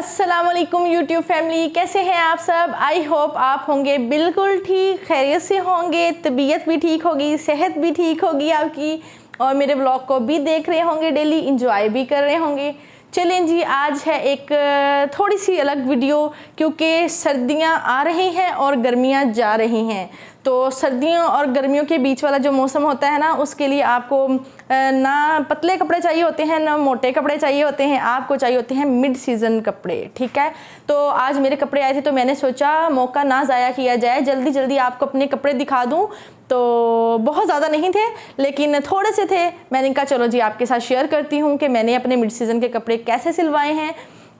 अस्सलाम वालेकुम YouTube family, कैसे हैं आप सब। आई होप आप होंगे बिल्कुल ठीक, खैरियत से होंगे, तबीयत भी ठीक होगी, सेहत भी ठीक होगी आपकी, और मेरे ब्लॉग को भी देख रहे होंगे, डेली इंजॉय भी कर रहे होंगे। चलें जी, आज है एक थोड़ी सी अलग वीडियो, क्योंकि सर्दियां आ रही हैं और गर्मियां जा रही हैं। तो सर्दियों और गर्मियों के बीच वाला जो मौसम होता है ना, उसके लिए आपको ना पतले कपड़े चाहिए होते हैं ना मोटे कपड़े चाहिए होते हैं, आपको चाहिए होते हैं मिड सीज़न कपड़े। ठीक है, तो आज मेरे कपड़े आए थे तो मैंने सोचा मौका ना ज़ाया किया जाए, जल्दी जल्दी आपको अपने कपड़े दिखा दूं। तो बहुत ज़्यादा नहीं थे लेकिन थोड़े से थे, मैंने कहा चलो जी आपके साथ शेयर करती हूँ कि मैंने अपने मिड सीज़न के कपड़े कैसे सिलवाए हैं।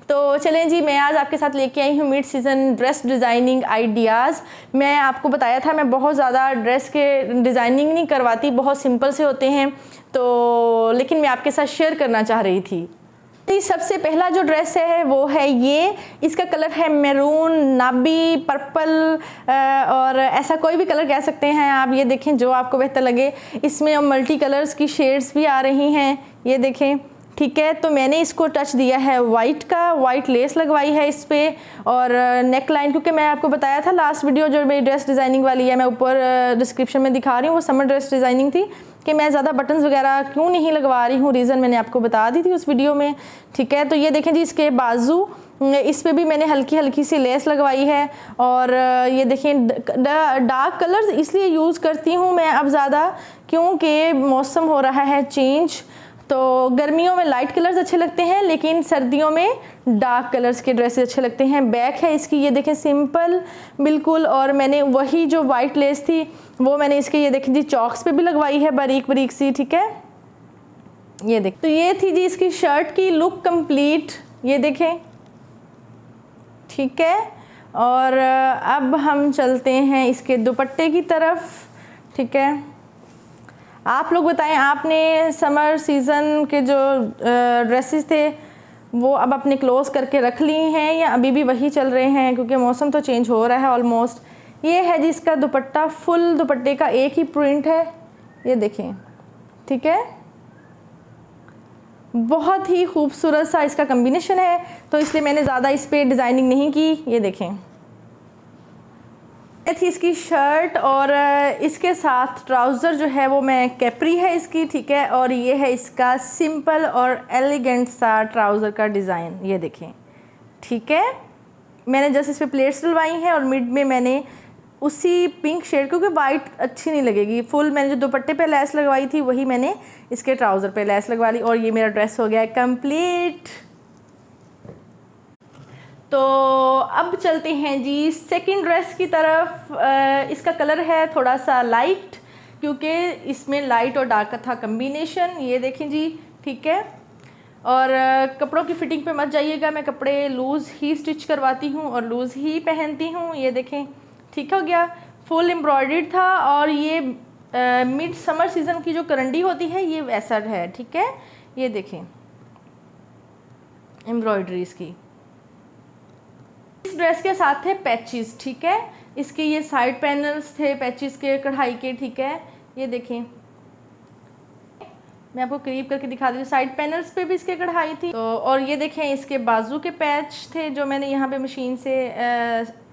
तो चलें जी, मैं आज आपके साथ लेके आई हूँ mid season dress designing ideas. मैं आपको बताया था मैं बहुत ज़्यादा ड्रेस के डिज़ाइनिंग नहीं करवाती, बहुत सिंपल से होते हैं, तो लेकिन मैं आपके साथ शेयर करना चाह रही थी। सबसे पहला जो ड्रेस है वो है ये, इसका कलर है मैरून, नाबी, पर्पल और ऐसा कोई भी कलर कह सकते हैं आप। ये देखें जो आपको बेहतर लगे, इसमें मल्टी कलर्स की शेड्स भी आ रही हैं, ये देखें। ठीक है, तो मैंने इसको टच दिया है वाइट का, वाइट लेस लगवाई है इस पर, और नेक लाइन, क्योंकि मैं आपको बताया था लास्ट वीडियो जो मेरी ड्रेस डिज़ाइनिंग वाली है, मैं ऊपर डिस्क्रिप्शन में दिखा रही हूँ, वो समर ड्रेस डिज़ाइनिंग थी कि मैं ज़्यादा बटन्स वगैरह क्यों नहीं लगवा रही हूँ, रीज़न मैंने आपको बता दी थी उस वीडियो में। ठीक है, तो ये देखें जी, इसके बाजू इस पे भी मैंने हल्की हल्की सी लेस लगवाई है, और ये देखें डार्क कलर्स इसलिए यूज़ करती हूँ मैं अब ज़्यादा, क्योंकि मौसम हो रहा है चेंज। तो गर्मियों में लाइट कलर्स अच्छे लगते हैं, लेकिन सर्दियों में डार्क कलर्स के ड्रेसेस अच्छे लगते हैं। बैक है इसकी, ये देखें सिंपल बिल्कुल, और मैंने वही जो वाइट लेस थी वो मैंने इसके ये देखें जी चॉक्स पे भी लगवाई है, बारीक बारीक सी। ठीक है, ये देख, तो ये थी जी इसकी शर्ट की लुक कंप्लीट, ये देखें। ठीक है, और अब हम चलते हैं इसके दुपट्टे की तरफ। ठीक है, आप लोग बताएं, आपने समर सीज़न के जो ड्रेसेस थे वो अब अपने क्लोज करके रख ली हैं या अभी भी वही चल रहे हैं, क्योंकि मौसम तो चेंज हो रहा है ऑलमोस्ट। ये है जिसका दुपट्टा, फुल दुपट्टे का एक ही प्रिंट है, ये देखें। ठीक है, बहुत ही खूबसूरत सा इसका कम्बिनेशन है, तो इसलिए मैंने ज़्यादा इस पर डिज़ाइनिंग नहीं की। ये देखें, ये थी इसकी शर्ट, और इसके साथ ट्राउज़र जो है वो मैं कैप्री है इसकी। ठीक है, और ये है इसका सिंपल और एलिगेंट सा ट्राउज़र का डिज़ाइन, ये देखें। ठीक है, मैंने जस्ट इस पर प्लेट्स डलवाई हैं, और मिड में मैंने उसी पिंक शेड, क्योंकि वाइट अच्छी नहीं लगेगी, फुल मैंने जो दुपट्टे पे लेस लगवाई थी वही मैंने इसके ट्राउज़र पे लेस लगवा ली, और ये मेरा ड्रेस हो गया है कंप्लीट। तो अब चलते हैं जी सेकंड ड्रेस की तरफ। इसका कलर है थोड़ा सा लाइट, क्योंकि इसमें लाइट और डार्क का था कम्बिनेशन, ये देखें जी। ठीक है, और कपड़ों की फिटिंग पे मत जाइएगा, मैं कपड़े लूज़ ही स्टिच करवाती हूँ और लूज़ ही पहनती हूँ। ये देखें, ठीक हो गया, फुल एम्ब्रॉयडर्ड था, और ये मिड समर सीज़न की जो करंडी होती है ये वैसा है। ठीक है, ये देखें एम्ब्रॉयडरी इसकी। इस ड्रेस के साथ थे पैचेस। ठीक है, इसके ये साइड पैनल्स थे पैचेस के, कढ़ाई के। ठीक है, ये देखें, मैं आपको करीब करके दिखा दी, साइड पैनल्स पे भी इसके कढ़ाई थी। तो और ये देखें इसके बाजू के पैच थे जो मैंने यहाँ पे मशीन से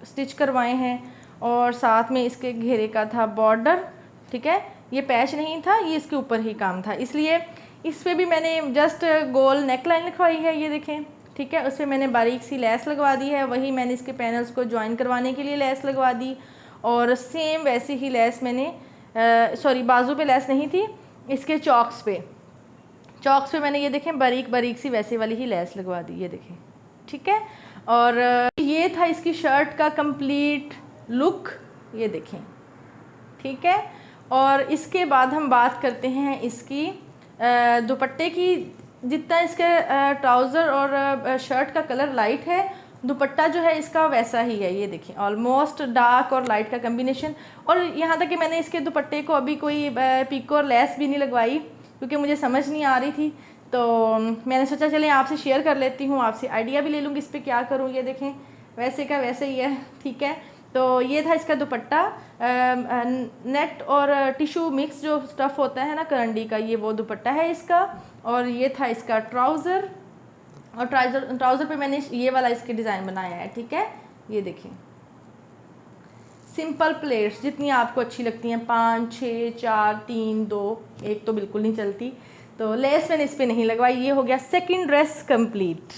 स्टिच करवाए हैं, और साथ में इसके घेरे का था बॉर्डर। ठीक है, ये पैच नहीं था, ये इसके ऊपर ही काम था, इसलिए इस पर भी मैंने जस्ट गोल नेक लाइन लिखवाई है, ये देखें। ठीक है, उस पर मैंने बारीक सी लेस लगवा दी है, वही मैंने इसके पैनल्स को ज्वाइन करवाने के लिए लेस लगवा दी, और सेम वैसी ही लेस मैंने सॉरी बाजू पे लेस नहीं थी, इसके चॉक्स पे मैंने ये देखें बारीक बारीक सी वैसे वाली ही लेस लगवा दी, ये देखें। ठीक है, और ये था इसकी शर्ट का कंप्लीट लुक, ये देखें। ठीक है, और इसके बाद हम बात करते हैं इसकी दुपट्टे की। जितना इसके ट्राउज़र और शर्ट का कलर लाइट है, दुपट्टा जो है इसका वैसा ही है, ये देखिए ऑलमोस्ट डार्क और लाइट का कम्बिनेशन। और यहाँ तक कि मैंने इसके दुपट्टे को अभी कोई पिको और लेस भी नहीं लगवाई, क्योंकि मुझे समझ नहीं आ रही थी, तो मैंने सोचा चलें आपसे शेयर कर लेती हूँ, आपसे आइडिया भी ले लूँगी इस पर क्या करूँ। ये देखें वैसे का वैसे ही है। ठीक है, तो ये था इसका दुपट्टा, नेट और टिश्यू मिक्स जो स्टफ़ होता है ना करंडी का, ये वो दुपट्टा है इसका, और ये था इसका ट्राउज़र। और ट्राउज़र पे मैंने ये वाला इसके डिज़ाइन बनाया है, ठीक है। ये देखिए सिंपल प्लेट्स जितनी आपको अच्छी लगती हैं, 5, 6, 4, 3, 2, 1 तो बिल्कुल नहीं चलती। तो लेस मैंने इस पर नहीं लगवाई। ये हो गया सेकंड ड्रेस कंप्लीट।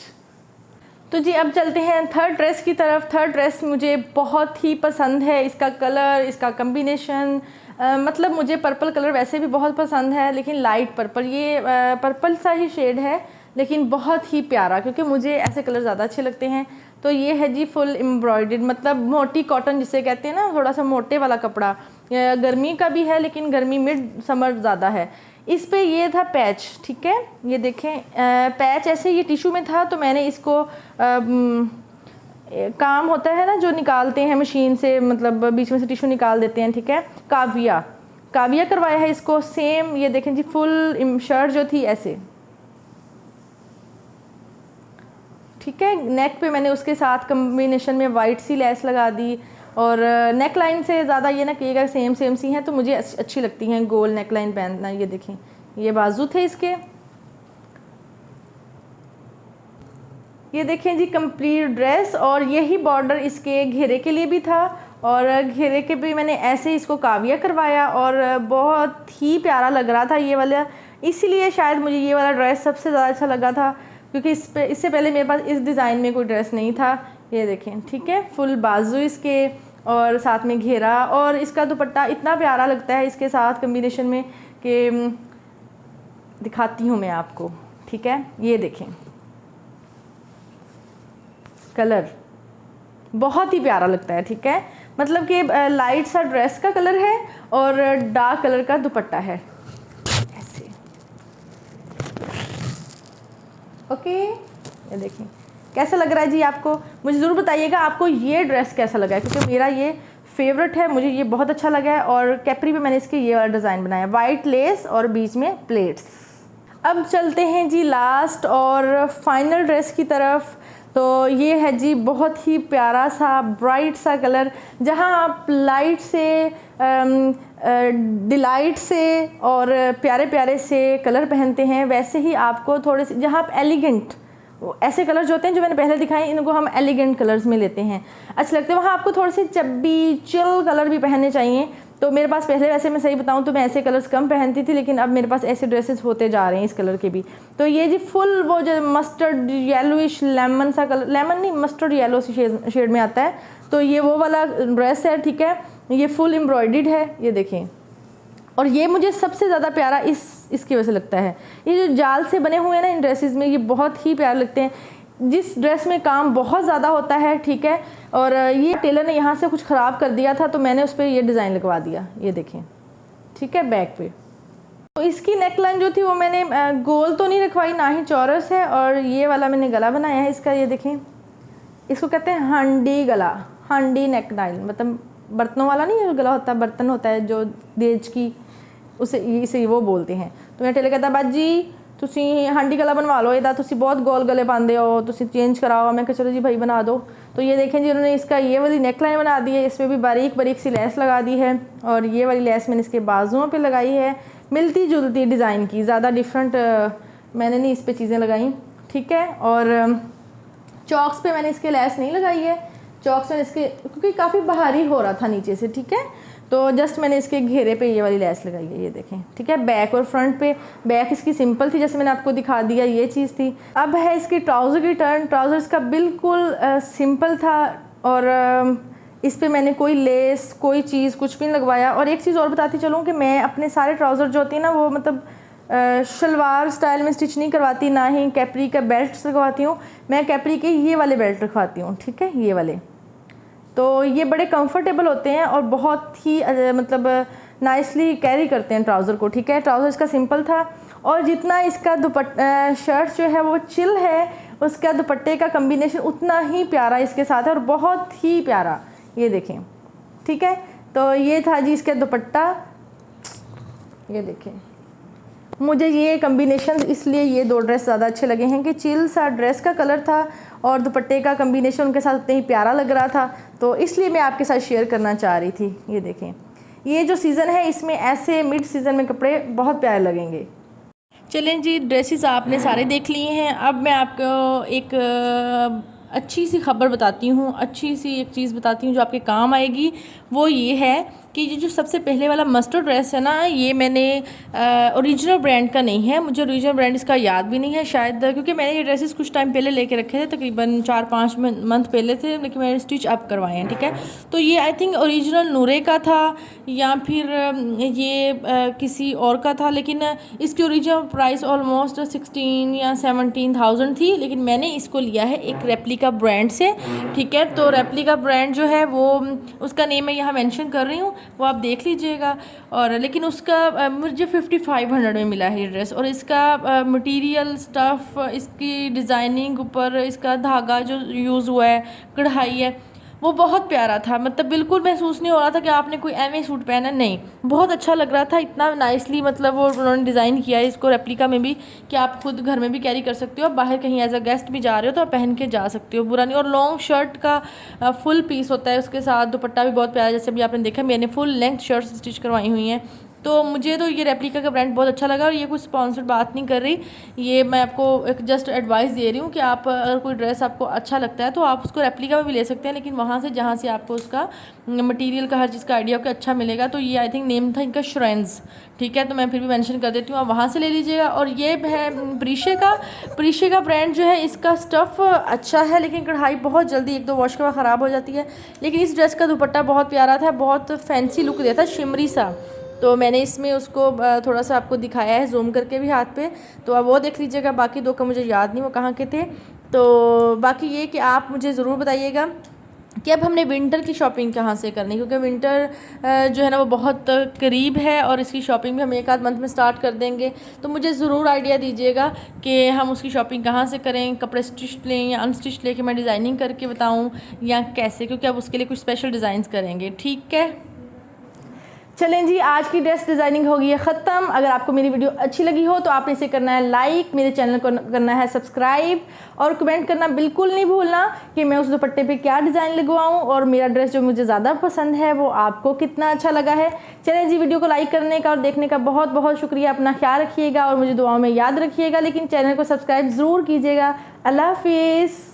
तो जी अब चलते हैं थर्ड ड्रेस की तरफ। थर्ड ड्रेस मुझे बहुत ही पसंद है, इसका कलर, इसका कम्बिनेशन, मतलब मुझे पर्पल कलर वैसे भी बहुत पसंद है, लेकिन लाइट पर्पल, ये पर्पल सा ही शेड है लेकिन बहुत ही प्यारा, क्योंकि मुझे ऐसे कलर ज़्यादा अच्छे लगते हैं। तो ये है जी फुल एम्ब्रॉयडर्ड, मतलब मोटी कॉटन जिसे कहते हैं ना, थोड़ा सा मोटे वाला कपड़ा। गर्मी का भी है लेकिन गर्मी मिड समर ज़्यादा है। इस पे ये था पैच, ठीक है। ये देखें पैच ऐसे ये टिशू में था, तो मैंने इसको काम होता है ना जो निकालते हैं मशीन से, मतलब बीच में से टिशू निकाल देते हैं, ठीक है। काविया करवाया है इसको। सेम ये देखें जी फुल शर्ट जो थी ऐसे, ठीक है। नेक पे मैंने उसके साथ कम्बिनेशन में वाइट सी लेस लगा दी, और नेक लाइन से ज़्यादा ये ना कहिएगा सेम सी हैं, तो मुझे अच्छी लगती हैं गोल नेक लाइन पहनना। ये देखें ये बाजू थे इसके। ये देखें जी कंप्लीट ड्रेस, और यही बॉर्डर इसके घेरे के लिए भी था, और घेरे के भी मैंने ऐसे इसको काविया करवाया, और बहुत ही प्यारा लग रहा था ये वाला। इसीलिए शायद मुझे ये वाला ड्रेस सबसे ज़्यादा अच्छा लगा था, क्योंकि इससे पहले मेरे पास इस डिज़ाइन में कोई ड्रेस नहीं था। ये देखें, ठीक है, फुल बाजू इसके और साथ में घेरा, और इसका दुपट्टा इतना प्यारा लगता है इसके साथ कम्बिनेशन में कि दिखाती हूँ मैं आपको, ठीक है। ये देखें कलर बहुत ही प्यारा लगता है, ठीक है। मतलब कि लाइट सा ड्रेस का कलर है और डार्क कलर का दुपट्टा है ऐसे, ओके। ये देखें कैसा लग रहा है जी आपको, मुझे ज़रूर बताइएगा आपको ये ड्रेस कैसा लगा है, क्योंकि मेरा ये फेवरेट है, मुझे ये बहुत अच्छा लगा है। और कैपरी पे मैंने इसके ये वाला डिज़ाइन बनाया, वाइट लेस और बीच में प्लेट्स। अब चलते हैं जी लास्ट और फाइनल ड्रेस की तरफ। तो ये है जी बहुत ही प्यारा सा ब्राइट सा कलर, जहाँ आप लाइट से डिलाइट से और प्यारे प्यारे से कलर पहनते हैं, वैसे ही आपको थोड़े से, जहाँ आप एलिगेंट, ऐसे कलर जो होते हैं जो मैंने पहले दिखाए, इनको हम एलिगेंट कलर्स में लेते हैं, अच्छे लगते हैं। वहाँ आपको थोड़े से चब्बी चिल कलर भी पहनने चाहिए। तो मेरे पास पहले, वैसे मैं सही बताऊँ तो मैं ऐसे कलर्स कम पहनती थी, लेकिन अब मेरे पास ऐसे ड्रेसेस होते जा रहे हैं इस कलर के भी। तो ये जी फुल वो जो मस्टर्ड येलोइश लेमन सा कलर, लेमन नहीं मस्टर्ड येलो सी शेड में आता है, तो ये वो वाला ड्रेस है, ठीक है। ये फुल एम्ब्रॉयडर्ड है, ये देखें। और ये मुझे सबसे ज़्यादा प्यारा इसकी वजह से लगता है, ये जो जाल से बने हुए हैं ना इन ड्रेसेस में, ये बहुत ही प्यारे लगते हैं। जिस ड्रेस में काम बहुत ज़्यादा होता है, ठीक है, और ये टेलर ने यहाँ से कुछ ख़राब कर दिया था, तो मैंने उस पर ये डिज़ाइन लगवा दिया, ये देखें, ठीक है, बैक पे। तो इसकी नेक लाइन जो थी वो मैंने गोल तो नहीं रखवाई, ना ही चौरस है, और ये वाला मैंने गला बनाया है इसका। ये देखें, इसको कहते हैं हांडी गला, हांडी नेक लाइन, मतलब बर्तनों वाला नहीं, जो गला होता है, बर्तन होता है जो देज की, इसे वो बोलते हैं। तो मेरा टेलर कहता बाजी तुसी हांडी गला बनवा लो, ਇਹਦਾ ਤੁਸੀਂ बहुत गोल गले पाते हो, तुसी चेंज कराओ। मैं कहा चलो जी भाई बना दो। तो ये देखें जी उन्होंने इसका ये वाली नेक लाइन बना दी है, इसमें भी बारीक बारीक सी लेस लगा दी है, और ये वाली लेस मैंने इसके बाजुओं पे लगाई है, मिलती जुलती डिज़ाइन की, ज़्यादा डिफरेंट मैंने नहीं इस पर चीज़ें लगाई, ठीक है। और चॉक्स पे मैंने इसके लेस नहीं लगाई है, चॉक्स में इसके, क्योंकि काफ़ी भारी हो रहा था नीचे से, ठीक है। तो जस्ट मैंने इसके घेरे पे ये वाली लेस लगाई है, ये देखें, ठीक है। बैक और फ्रंट पे, बैक इसकी सिंपल थी जैसे मैंने आपको दिखा दिया, ये चीज़ थी। अब है इसकी ट्राउज़र की टर्न। ट्राउज़र इसका बिल्कुल सिंपल था, और इस पर मैंने कोई लेस कोई चीज़ कुछ भी नहीं लगवाया। और एक चीज़ और बताती चलूँ कि मैं अपने सारे ट्राउज़र जो होती है ना, वो मतलब शलवार स्टाइल में स्टिच नहीं करवाती, ना ही कैपरी का बेल्ट लगवाती हूँ। मैं कैपरी के ये वाले बेल्ट रखवाती हूँ, ठीक है, ये वाले। तो ये बड़े कंफर्टेबल होते हैं और बहुत ही मतलब नाइसली कैरी करते हैं ट्राउज़र को, ठीक है। ट्राउज़र इसका सिंपल था, और जितना इसका शर्ट जो है वो चिल है, उसका दुपट्टे का कम्बिनेशन उतना ही प्यारा इसके साथ है, और बहुत ही प्यारा, ये देखें, ठीक है। तो ये था जी इसका दुपट्टा, ये देखें। मुझे ये कम्बिनेशन इसलिए ये दो ड्रेस ज़्यादा अच्छे लगे हैं कि चिल सा ड्रेस का कलर था और दुपट्टे का कम्बिनेशन उनके साथ उतना ही प्यारा लग रहा था, तो इसलिए मैं आपके साथ शेयर करना चाह रही थी। ये देखें, ये जो सीज़न है इसमें ऐसे मिड सीज़न में कपड़े बहुत प्यारे लगेंगे। चलें जी, ड्रेसेस आपने सारे देख लिए हैं। अब मैं आपको एक अच्छी सी खबर बताती हूँ, अच्छी सी एक चीज़ बताती हूँ जो आपके काम आएगी। वो ये है कि ये जो सबसे पहले वाला मस्टर्ड ड्रेस है ना, ये मैंने ओरिजिनल ब्रांड का नहीं है, मुझे ओरिजिनल ब्रांड इसका याद भी नहीं है शायद, क्योंकि मैंने ये ड्रेसेस कुछ टाइम पहले लेके रखे थे, तकरीबन 4-5 मंथ पहले थे, लेकिन मैंने स्टिच अप करवाए हैं। ठीक है, तो ये आई थिंक ओरिजिनल नूरे का था या फिर ये किसी और का था, लेकिन इसकी ओरिजिनल प्राइस ऑलमोस्ट 16 या 17,000 थी, लेकिन मैंने इसको लिया है एक रेप्लिका ब्रांड से। ठीक है, तो रेप्लिका ब्रांड जो है वो, उसका नेम मैं यहाँ मेंशन कर रही हूँ, वो आप देख लीजिएगा। और लेकिन उसका मुझे 5500 में मिला है ये ड्रेस। और इसका मटेरियल स्टफ़, इसकी डिज़ाइनिंग ऊपर इसका धागा जो यूज़ हुआ है, कढ़ाई है, वो बहुत प्यारा था। मतलब बिल्कुल महसूस नहीं हो रहा था कि आपने कोई एम सूट पहना, नहीं, बहुत अच्छा लग रहा था, इतना नाइसली मतलब वो उन्होंने डिज़ाइन किया है इसको रेप्लिका में भी, कि आप खुद घर में भी कैरी कर सकते हो, बाहर कहीं एज अ गेस्ट भी जा रहे हो तो आप पहन के जा सकते हो, बुरा नहीं। और लॉन्ग शर्ट का फुल पीस होता है, उसके साथ दुपट्टा भी बहुत प्यारा, जैसे अभी आपने देखा मैंने फुल लेंथ शर्ट स्टिच करवाई हुई हैं। तो मुझे तो ये रेप्लिका का ब्रांड बहुत अच्छा लगा। और ये कुछ स्पॉन्सर्ड बात नहीं कर रही, ये मैं आपको एक जस्ट एडवाइस दे रही हूँ कि आप अगर कोई ड्रेस आपको अच्छा लगता है तो आप उसको रेप्लिका में भी ले सकते हैं, लेकिन वहाँ से जहाँ से आपको उसका मटेरियल का हर चीज़ का आइडिया आपको अच्छा मिलेगा। तो ये आई थिंक नेम था इनका श्रेंड्स। ठीक है, तो मैं फिर भी मेंशन कर देती हूँ, आप वहाँ से ले लीजिएगा। और ये है प्रीशे का ब्रांड जो है, इसका स्टफ़ अच्छा है, लेकिन कढ़ाई बहुत जल्दी 1-2 वॉश के बाद ख़राब हो जाती है। लेकिन इस ड्रेस का दुपट्टा बहुत प्यारा था, बहुत फैंसी लुक दिया था, शिमरी सा। तो मैंने इसमें उसको थोड़ा सा आपको दिखाया है जूम करके भी हाथ पे, तो आप वो देख लीजिएगा। बाकी 2 का मुझे याद नहीं वो कहाँ के थे। तो बाकी ये कि आप मुझे ज़रूर बताइएगा कि अब हमने विंटर की शॉपिंग कहाँ से करनी, क्योंकि विंटर जो है ना वो बहुत करीब है और इसकी शॉपिंग भी हम 1-आध मंथ में स्टार्ट कर देंगे। तो मुझे ज़रूर आइडिया दीजिएगा कि हम उसकी शॉपिंग कहाँ से करें, कपड़े स्टिच लें या अनस्टिच लेके मैं डिज़ाइनिंग करके बताऊँ या कैसे, क्योंकि अब उसके लिए कुछ स्पेशल डिज़ाइंस करेंगे। ठीक है, चलें जी, आज की ड्रेस डिज़ाइनिंग हो गई है ख़त्म। अगर आपको मेरी वीडियो अच्छी लगी हो तो आपने इसे करना है लाइक, मेरे चैनल को करना है सब्सक्राइब, और कमेंट करना बिल्कुल नहीं भूलना कि मैं उस दुपट्टे पे क्या डिज़ाइन लगवाऊं, और मेरा ड्रेस जो मुझे ज़्यादा पसंद है वो आपको कितना अच्छा लगा है। चलें जी, वीडियो को लाइक करने का और देखने का बहुत बहुत शुक्रिया। अपना ख्याल रखिएगा और मुझे दुआओं में याद रखिएगा, लेकिन चैनल को सब्सक्राइब ज़रूर कीजिएगा। अल्लाह हाफिज़।